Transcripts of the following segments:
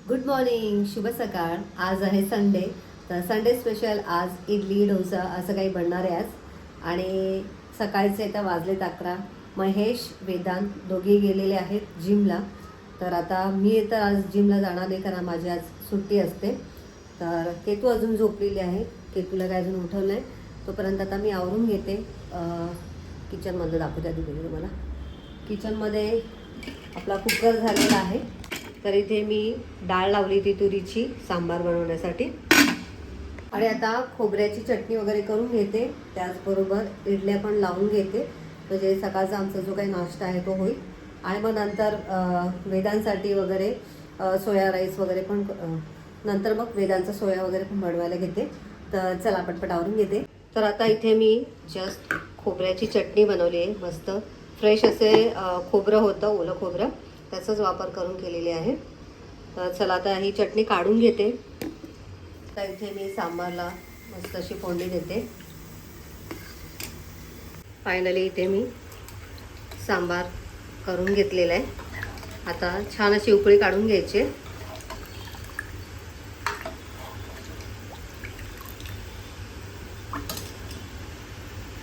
Good morning, शुभ सकाळ. आज आहे संडे. तर संडे स्पेशल आज इडली डोसा असं काही बनणार आहे आज. आणि सकाळचे आता वाजलेत 11. महेश वेदांत दोघेही गेलेले आहेत जिमला. तर आता मी तर आज जिमला जाणार नाही कारण माझी आज सुट्टी असते. तर केतू अजून झोपलेली आहे. केतूला काय अजून उठवलं नाही. तोपर्यंत आता मी आवरून घेते. किचनमधलं दाखवते आधी तुम्हाला. किचनमध्ये आपला कुकर झालेला आहे. तर इथे मी डाळ लावली ती तुरीची सांबार बनवण्यासाठी. आणि आता खोबऱ्याची चटणी वगैरे करून घेते. त्याचबरोबर इडल्या पण लावून घेते, म्हणजे सकाळचा आमचा जो काही नाश्ता आहे तो होईल. आणि मग नंतर वेदांसाठी वगैरे सोया राईस वगैरे पण नंतर मग वेदांचा सोया वगैरे पण बनवायला घेते. तर चला पटपट आवरून घेते. तर आता इथे मी जस्ट खोबऱ्याची चटणी बनवली आहे. मस्त फ्रेश असे खोबरं होतं, ओलं खोबरं, त्याचाच वापर करून केलेली आहे. तर चला आता ही चटणी काढून घेते. तर इथे मी सांबारला मस्त अशी फोडणी देते. फायनली इथे मी सांबार करून घेतलेला आहे. आता छान अशी उकळी काढून घ्यायची.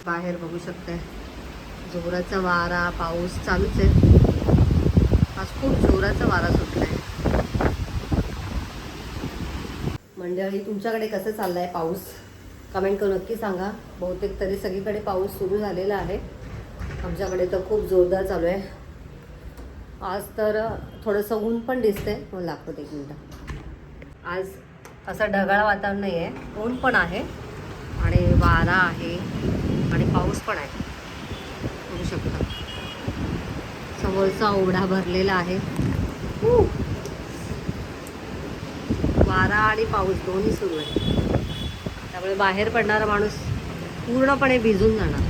बाहेर बघू शकताय जोराचा वारा, पाऊस चालूच आहे. आज खूप जोराचा वारा सुटला आहे. मंडळी, तुमच्याकडे कसं चाललं आहे पाऊस? कमेंट करून नक्की सांगा. बहुतेक तरी सगळीकडे पाऊस सुरू झालेला आहे. आमच्याकडे तर खूप जोरदार चालू आहे. आज तर थोडंसं ऊन पण दिसतंय. मला लागतं 1 मिनटं. आज असं ढगाळ वातावरण नाही आहे, ऊन पण आहे आणि वारा आहे आणि पाऊस पण आहे. बघू शकता समोरचा ओढा भरलेला आहे. वारा आणि पाऊस दोन्ही सुरू आहे. त्यामुळे बाहेर पडणारा माणूस पूर्णपणे भिजून जाणार.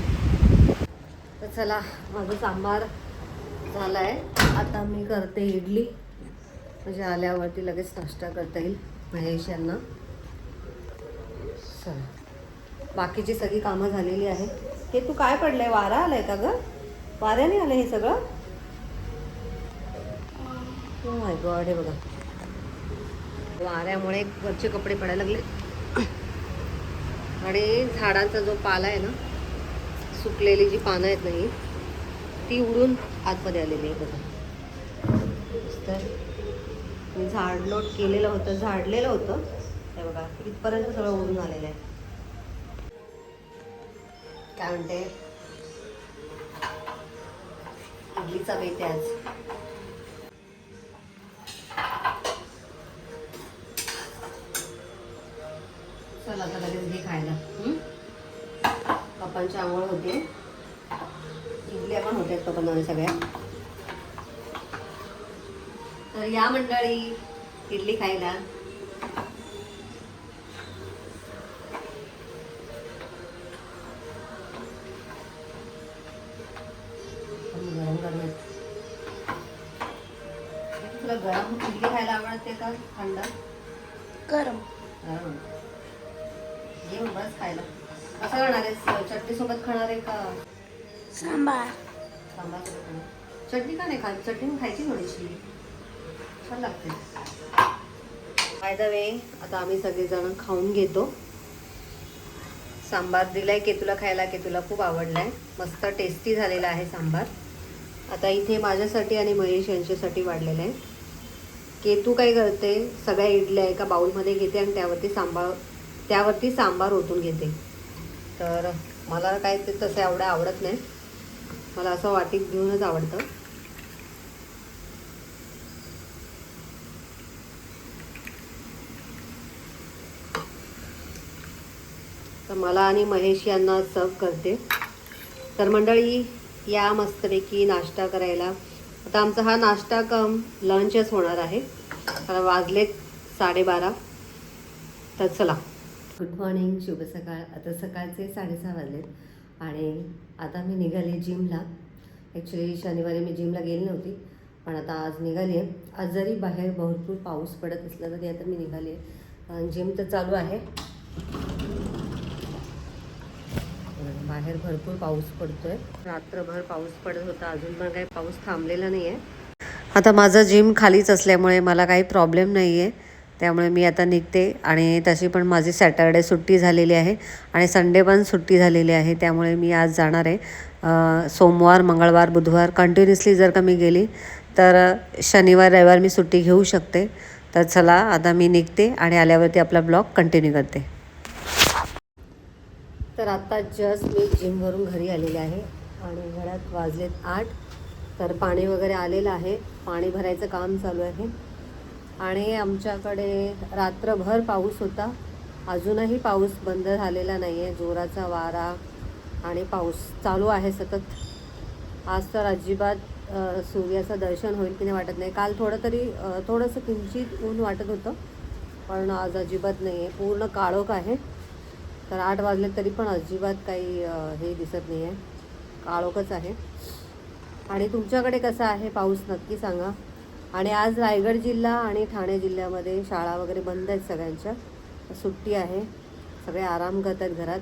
तर चला, माझं सांबार झाला आहे. आता मी करते इडली, म्हणजे आल्यावरती लगेच नाश्ता करता येईल महेश यांना. चला, बाकीची सगळी कामं झालेली आहेत. हे तू काय पडलंय? वारा आलाय का गं? वाऱ्याने आलं हे सगळं? ओ माय गॉड, हे बघा वाऱ्यामुळे वरचे कपडे पडायला लागले. आणि झाडांचा जो पाला आहे ना, सुकलेली जी पानं आहेत नाही ती उडून आतमध्ये आलेली आहे बघा. तर मी झाडलोट केलेलं होतं, झाडलेलं होतं, हे बघा इथपर्यंत सगळं उडून आलेलं आहे. काय म्हणते, इडलीचा बेत आहे आज. चला आता लगेच घे खायला. पप्पांची आंघोळ होते, इडल्या पण होत्या पप्पांना सगळ्या. तर या मंडळी इडली खायला. गरम गरम तुला गरम इडली खायला आवडते का थंड? गरम. गरम ये बस खायला. कसं खाणार आहे? चटणी सोबत खाणार आहे का सांबार? सांबार सोबत खाणार. चटणी का नाही खा? चटणी खायची थोडीशी, छान लागते. बाय द वे, आता आम्ही सगळेजण खाऊन घेतो. सांबार दिलाय केतूला खायला. केतूला खूप आवडलाय. मस्त टेस्टी झालेला आहे सांबार. आता इथे माझ्यासाठी आणि महेश यांच्यासाठी वाढलेलं आहे. केतू काय करते, सगळ्या इडल्या एका बाउलमध्ये घेते आणि त्यावरती सांबार ओतून घेते. तर मला काय ते तसं एवढं आवडत नाही. मला असं वाटीत घेऊनच आवडतं. तर मला आणि महेश यांना सर्व करते. तर मंडळी, या मस्तपैकी नाश्ता करायला. आता आमचा हा नाश्ता कम लंचच होणार आहे, कारण वाजलेत 12:30. तर चला, गुड मॉर्निंग, शुभ सकाळ. आता सकाळचे 6:30 वाजलेत आणि आता मी निघाले जिमला. ॲक्च्युली शनिवारी मी जिमला गेली नव्हती, पण आता आज निघाली आहे. आज जरी बाहेर भरपूर पाऊस पडत असला तरी आता मी निघाली आहे. जिम तर चालू आहे. बाहेर भरपूर पाऊस पडतोय. रात्रभर पाऊस पडत होता, अजून पण काही पाऊस थांबलेला नाही आहे. आता माझं जिम खालीच असल्यामुळे मला काही प्रॉब्लेम नाही आहे, त्यामुळे मी आता निघते. आणि तशी पण माझी सॅटरडे सुट्टी झालेली आहे आणि संडे पण सुट्टी झालेली आहे, त्यामुळे मी आज जाणार आहे. सोमवार, मंगळवार, बुधवार कंटिन्युअसली जर का मी गेली तर शनिवार रविवार मी सुट्टी घेऊ शकते. तर चला आता मी निघते आणि आल्यावरती आपला ब्लॉग कंटिन्यू करते. तर आत्ता जस्ट मी जिमवरून घरी आलेले आहे आणि घरात वाजलेत 8. तर पाणी वगैरे आलेलं आहे, पाणी भरायचं काम चालू आहे. आणि आमच्याकडे रात्रभर पाऊस होता, अजूनही पाऊस बंद झालेला नाही आहे. जोराचा वारा आणि पाऊस चालू आहे सतत. आज तर अजिबात सूर्याचं दर्शन होईल की नाही वाटत नाही. काल थोडंसं किंचित ऊन वाटत होतं, पण आज अजिबात नाही आहे, पूर्ण काळोख आहे. तर 8 वाजले तरी पण अजिबात काही हे दिसत नाही आहे, काळोखच आहे. आणि तुमच्याकडे कसा आहे पाऊस नक्की सांगा. आणि आज रायगड जिल्हा आणि ठाणे जिल्ह्यामध्ये शाळा वगैरे बंद आहेत, सगळ्यांच्या सुट्टी आहे, सगळे आराम करतात घरात.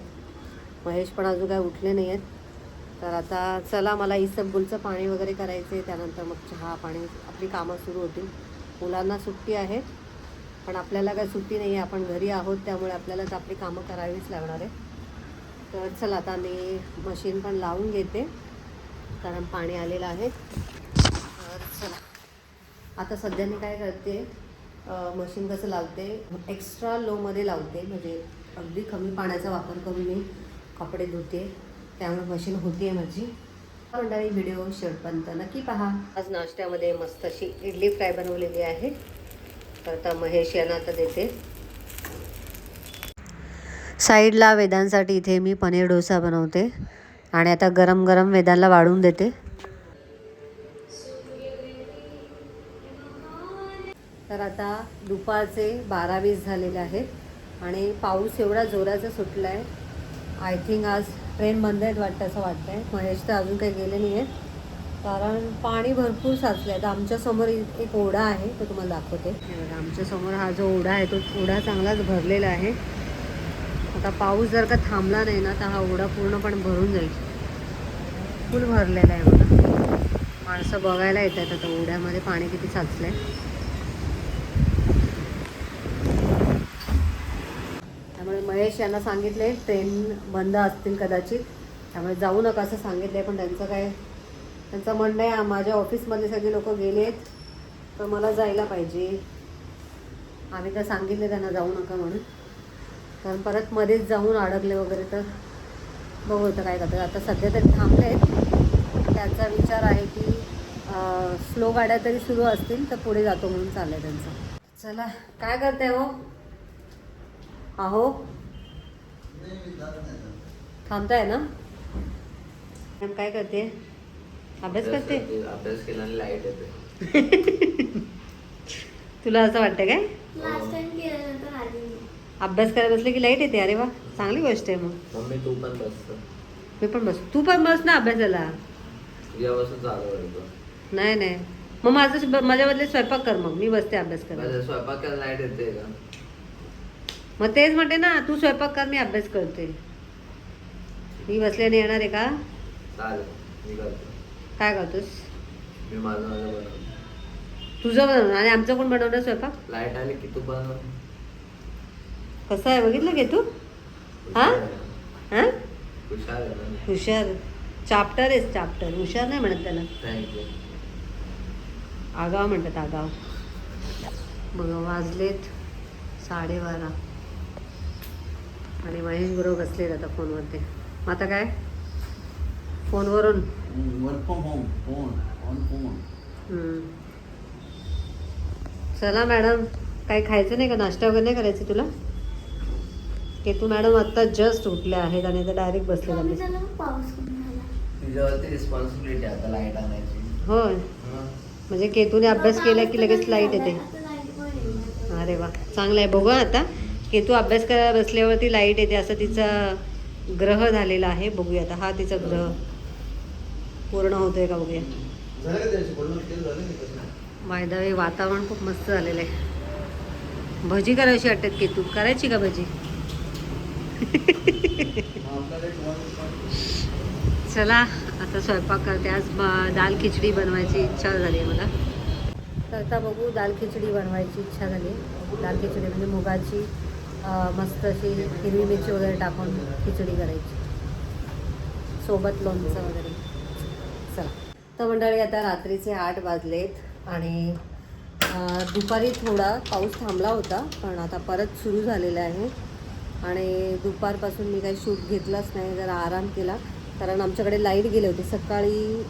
महेश पण अजून काय उठले नाही आहेत. तर आता चला, मला इसबगोलचं पाणी वगैरे करायचं आहे, त्यानंतर मग चहा पाणी आपली कामं सुरू होतील. मुलांना सुट्टी आहे पण आपल्याला काय सुट्टी नाही आहे, आपण घरी आहोत, त्यामुळे आपल्यालाच आपली कामं करावीच लागणार आहे. तर चला आता मी मशीन पण लावून घेते कारण पाणी आलेलं आहे. तर चला आता सध्या मी काय करते, मशीन कसं लावते, एक्स्ट्रा लोमध्ये लावते, म्हणजे अगदी कमी पाण्याचा वापर करून मी कपडे धुते, त्यामुळे मशीन होती आहे माझी. मंडळी व्हिडिओ शेवटपर्यंत नक्की पहा. आज नाश्त्यामध्ये मस्त अशी इडली फ्राय बनवलेली आहे. तर आता महेश यांना आता देते. साईडला वेदांसाठी इथे मी पनीर डोसा बनवते आणि आता गरम गरम वेदांना वाढून देते. तर आता दुपारचे 12:20 झालेले आहेत आणि पाऊस एवढा जोराचा सुटला आहे. आय थिंक आज ट्रेन बंद आहेत वाटतं, असं वाटतं आहे. महेश तर अजून काही गेले नाही आहेत कारण पाणी भरपूर साचलं आहे. तर आमच्यासमोर एक ओढा आहे, तो तुम्हाला दाखवते. आमच्यासमोर हा जो ओढा आहे तो ओढा चांगलाच भरलेला आहे. आता पाऊस जर का थांबला नाही ना तर हा ओढा पूर्णपणे भरून जाईल. फुल भरलेला आहे बघा. माणसं बघायला येतात आता ओढ्यामध्ये पाणी किती साचलं आहे. त्यामुळे महेश यांना सांगितले ट्रेन बंद असतील कदाचित, त्यामुळे जाऊ नका असं सांगितलं आहे. पण त्यांचं म्हणणं आहे माझ्या ऑफिसमधले सगळे लोक गेले आहेत तर मला जायला पाहिजे. आम्ही तर सांगितले त्यांना जाऊ नका म्हणून, कारण परत मध्येच जाऊन अडकले वगैरे तर बघू होतं काय करतात. आता सध्या तरी थांबले आहेत. त्यांचा विचार आहे की स्लो गाड्या तरी सुरू असतील तर पुढे जातो म्हणून चाललं आहे त्यांचं. चला काय करते हो, अहो थांबताय ना. मॅम काय करते, अभ्यास करते. अभ्यास केला आणि लाईट येते. तुला असं वाटतं काय अभ्यास करायला बसले की लाईट येते? अरे वा, चांगली गोष्ट आहे. मग मम्मी तू पण बस. मी पण बस, तू पण बस ना अभ्यासाला. तुझ्यापासून चालू नाही मग माझ्या बदले स्वयंपाक कर, मग मी बसते अभ्यास करायला. स्वयंपाक केला लाईट येते का? मग तेच म्हणते ना, तू स्वयंपाक कर मी अभ्यास करते. मी बसल्याने येणार आहे का? चालेल, मी करतो. काय करतोस? मी माझं बनवतो. तुझं बनवणार आणि आमचं कोण बनवणार स्वयंपाक? लाईट आली की तू बनव. कसं आहे बघितलं घे तू. हां हां, हुशार आहे ना. हुशार, चाप्टर आहेस चाप्टर. हुशार नाही म्हणत त्याला, थँक्यू. आगाव म्हणतात, आगाव. मग वाजलेत 12:30 आणि महेश बरोबर बसलेत आता फोनवरती. मग आता काय फोनवरून वर्क फ्रॉम होम, फोन. चला मॅडम, काही खायचं नाही का, नाश्ता वगैरे नाही करायचं तुला? केतू मॅडम आत्ता जस्ट उठल्या आहेत आणि ते डायरेक्ट बसले त्यांनी. तुझ्यावरती रिस्पॉन्सिबिलिटी आता लाईट आणायची. होय, म्हणजे केतूने अभ्यास केला की लगेच लाईट येते. अरे वा, चांगलं आहे. बघू आता केतू अभ्यास करायला बसल्यावरती लाईट येते असं तिचा ग्रह झालेला आहे. बघूया आता हा तिचा ग्रह पूर्ण होतोय का बघूया. मैदावी वातावरण खूप मस्त झालेलं आहे. भजी करायची वाटतात केतू, करायची का भजी? चला आता स्वयंपाक करते. आज दाल खिचडी बनवायची इच्छा झाली आहे मला, तर आता बघू, दाल खिचडी बनवायची इच्छा झाली. दाल खिचडी म्हणजे मुगाची मस्त अशी हिरवी मिरची वगैरे टाकून खिचडी करायची, सोबत लोणचं वगैरे. चला तर मंडळी, आता रात्रीचे 8 वाजलेत आणि दुपारी थोडा पाऊस थांबला होता, पण आता परत सुरू झालेला आहे. आणि दुपारपासून मी काही शूट घेतलाच नाही, जरा आराम केला, कारण आमच्याकडे लाईट गेले होते. सकाळी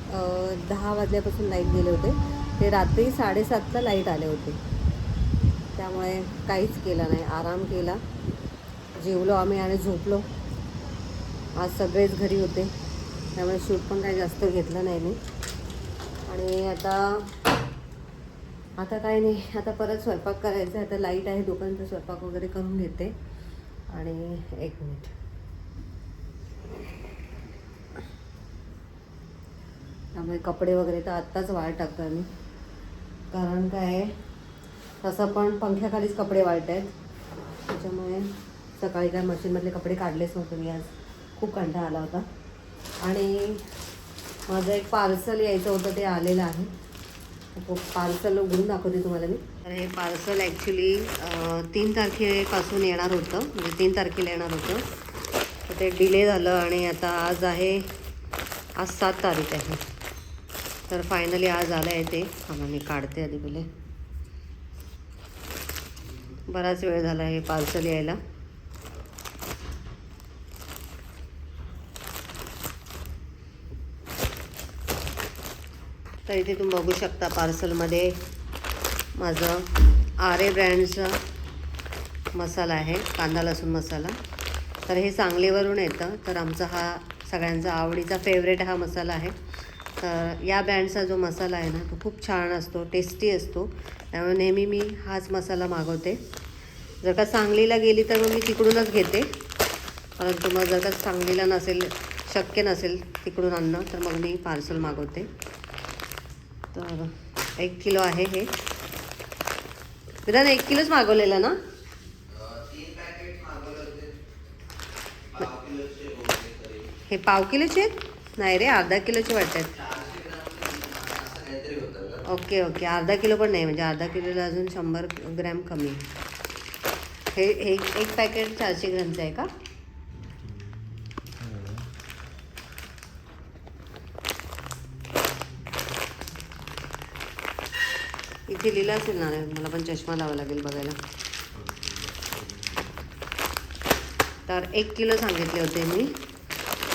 10 वाजल्यापासून लाईट गेले होते, ते रात्री 7:30ला लाईट आले होते. त्यामुळे काहीच केलं नाही, आराम केला, जेवलो आम्ही आणि झोपलो. आज सगळेच घरी होते, त्यामुळे शूट पण काही जास्त घेतलं नाही मी. आणि आता काही नाही, आता परत स्वयंपाक करायचा आहे. आता लाईट आहे, दुकानचा स्वयंपाक वगैरे करून घेते. आणि 1 मिनिट, त्यामुळे कपडे वगैरे तर आत्ताच वाळत टाकतो आम्ही, कारण काय तसं पण पंख्याखालीच कपडे वाळत आहेत. त्याच्यामुळे सकाळी काय मशीनमधले कपडे काढलेच नव्हते मी आज, खूप कंटाळा आला होता. आणि माझं एक पार्सल यायचं होतं, ते आलेलं आहे. पार्सल उघडून दाखवते तुम्हाला मी. तर हे पार्सल ॲक्च्युली 3 तारखेपासून येणार होतं, म्हणजे 3 तारखेला येणार होतं, तर ते डिले झालं. आणि आता आज 7 तारीख आहे, तर फायनली आज आलं आहे ते. मी काढते आधी पहिले. बराच वेळ झाला हे पार्सल यायला. तर इथे तुम्ही बघू शकता, पार्सलमध्ये माझं आरे ब्रँडचा मसाला आहे, कांदा लसूण मसाला. तर हे सांगलीवरून येतं, तर आमचा हा सगळ्यांचा आवडीचा फेवरेट हा मसाला आहे. तर या ब्रँडचा जो मसाला आहे ना, तो खूप छान असतो, टेस्टी असतो. त्यामुळे नेहमी मी हाच मसाला मागवते. जर का सांगलीला गेली तर मग मी तिकडूनच घेते, परंतु मग जर का सांगलीला नसेल, शक्य नसेल तिकडून आणणं, तर मग मी पार्सल मागवते. तर 1 किलो आहे हे. विधान 1 किलोच मागवलेलं ना? 3 पॅकेट मागवले होते, 1/2 किलोचे होते. हे 1/2 किलोचे आहेत? नाही रे, अर्धा किलोचे वाटतात. 400 ग्राम असं काहीतरी होतं का? ओके ओके, अर्धा किलो पण नाही, म्हणजे अर्धा किलोला अजून 100 ग्रॅम कमी. हे एक पॅकेट 400 ग्रॅमचं आहे का? इथे लिहिलं असेल ना, मला पण चष्मा लावा लागेल बघायला. तर 1 किलो सांगितले होते मी.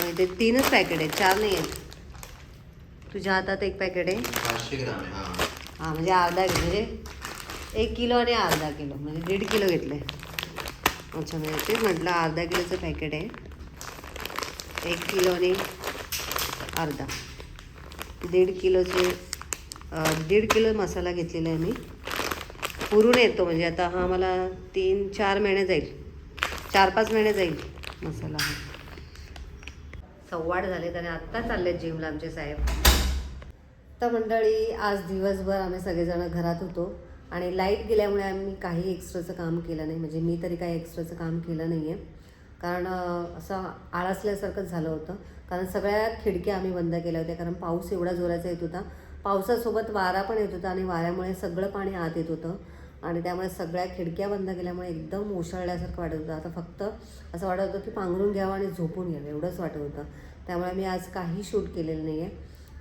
इथे 3च पॅकेट आहेत, 4 नाही आहेत. तुझ्या हातात 1 पॅकेट आहे. 500 ग्राम आहे. हां, म्हणजे अर्धा किलो, म्हणजे 1 किलो आणि अर्धा किलो, म्हणजे 1.5 किलो घेतले. अच्छा, म्हणजे तेच म्हटलं, अर्धा किलोचं पॅकेट आहे. 1 किलो आणि अर्धा, 1.5 किलोचे 1.5 किलो मसाला घेतलेला आहे मी. पुरून येतो, म्हणजे आता हा मला 3-4 महिने जाईल, 4-5 महिने जाईल मसाला हा. 7:15 झालेत आणि आत्ता चालले जिमला आमचे साहेब. तर मंडळी, आज दिवसभर आम्ही सगळेजण घरात होतो आणि लाईट गेल्यामुळे आम्ही काही एक्स्ट्राचं काम केलं नाही, म्हणजे मी तरी काही एक्स्ट्राचं काम केलं नाही आहे. कारण असं आळसल्यासारखंच झालं होतं, कारण सगळ्या खिडक्या आम्ही बंद केल्या होत्या, कारण पाऊस एवढा जोराचा येत होता. पावसासोबत वारा पण येत होता आणि वाऱ्यामुळे सगळं पाणी आत येत होतं आणि त्यामुळे सगळ्या खिडक्या बंद केल्यामुळे एकदम ओसळल्यासारखं वाटत होतं. आता फक्त असं वाटत होतं की पांघरून घ्यावं आणि झोपून घ्यावं, एवढंच वाटत होतं. त्यामुळे मी आज काही शूट केलेलं नाही आहे.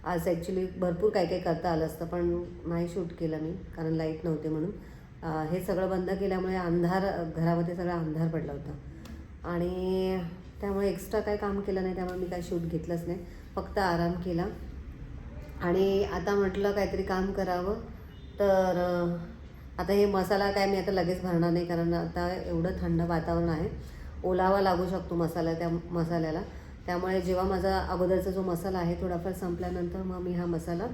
आज ॲक्च्युली भरपूर काही काही करता आलं असतं, पण नाही शूट केलं मी, कारण लाईट नव्हते म्हणून. हे सगळं बंद केल्यामुळे घरामध्ये सगळा अंधार पडला होता आणि त्यामुळे एक्स्ट्रा काही काम केलं नाही. त्यामुळे मी काही शूट घेतलंच नाही, फक्त आराम केला. आणि आता म्हटलं काहीतरी काम करावं, तर आता हे मसाला काय मी आता लगेच भरणार नाही, कारण आता एवढं थंड वातावरण आहे, ओलावा लागू शकतो मसाल्याला. त्यामुळे जेव्हा माझा अगोदरचा जो मसाला आहे थोडाफार संपल्यानंतर मग मी हा मसाला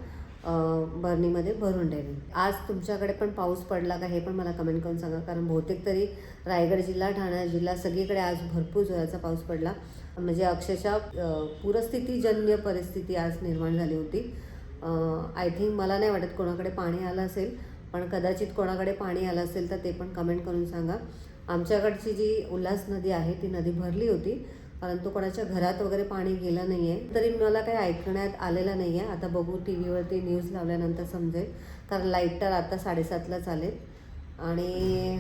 बर्नीमध्ये भरून ठेवेन. आज तुमच्याकडे पण पाऊस पडला का हे पण मला कमेंट करून सांगा, कारण बहुतेक तरी रायगड जिल्हा, ठाणे जिल्हा सगळीकडे आज भरपूर जोराचा पाऊस पडला. म्हणजे अक्षरशः पूरस्थितीजन्य परिस्थिती आज निर्माण झाली होती. आय थिंक, मला नाही वाटत कोणाकडे पाणी आलं असेल, पण कदाचित कोणाकडे पाणी आलं असेल तर ते पण कमेंट करून सांगा. आमच्याकडची जी उल्हास नदी आहे ती नदी भरली होती, परंतु कोणाच्या घरात वगैरे पाणी गेलं नाही आहे. तरी मला काही ऐकण्यात आलेलं नाही आहे. आता बघू, टी व्हीवरती न्यूज लावल्यानंतर समजेल, कारण लाईट तर आता 7:30ला चालेल. आणि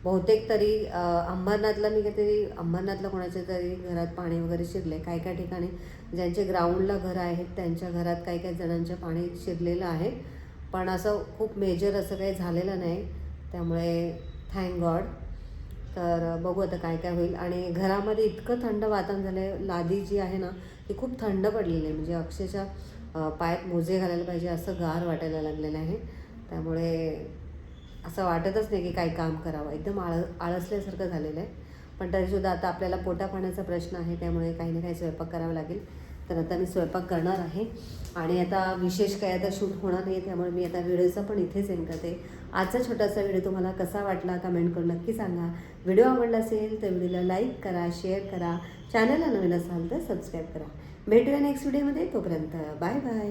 बहुतेक तरी अंबरनाथला मी काहीतरी अंबरनाथला कोणाच्या तरी घरात पाणी वगैरे शिरले. काही काही ठिकाणी ज्यांचे ग्राउंडला घरं आहेत त्यांच्या घरात काही काही जणांच्या पाणी शिरलेलं आहे, पण असं खूप मेजर असं काही झालेलं नाही. त्यामुळे थँक गॉड. तर बघू आता काय काय होईल. आणि घरामध्ये इतकं थंड वातावरण झालं आहे. लादी जी आहे ना ती खूप थंड पडलेली आहे, म्हणजे अक्षरशः पायात मोजे घालायला पाहिजे असं गार वाटायला लागलेलं आहे. त्यामुळे असं वाटतच नाही की काही काम करावं, एकदम आळसल्यासारखं झालेलं आहे. पण तरीसुद्धा आता आपल्याला पोटापाण्याचा प्रश्न आहे, त्यामुळे काही ना काही स्वयंपाक करावा लागेल. तर आता मी स्वयंपाक करणार आहे. आणि आता विशेष काही आता शूट होणार नाही, त्यामुळे मी आता व्हिडिओचा पण इथेच एंड करते. आजचा छोटासा व्हिडिओ तुम्हाला कसा वाटला कमेंट करून नक्की सांगा. व्हिडिओ आवडला असेल तर व्हिडिओला लाईक करा, शेअर करा, चॅनलला नवीन असाल तर सबस्क्राईब करा. भेटूया नेक्स्ट व्हिडिओमध्ये. तोपर्यंत बाय बाय.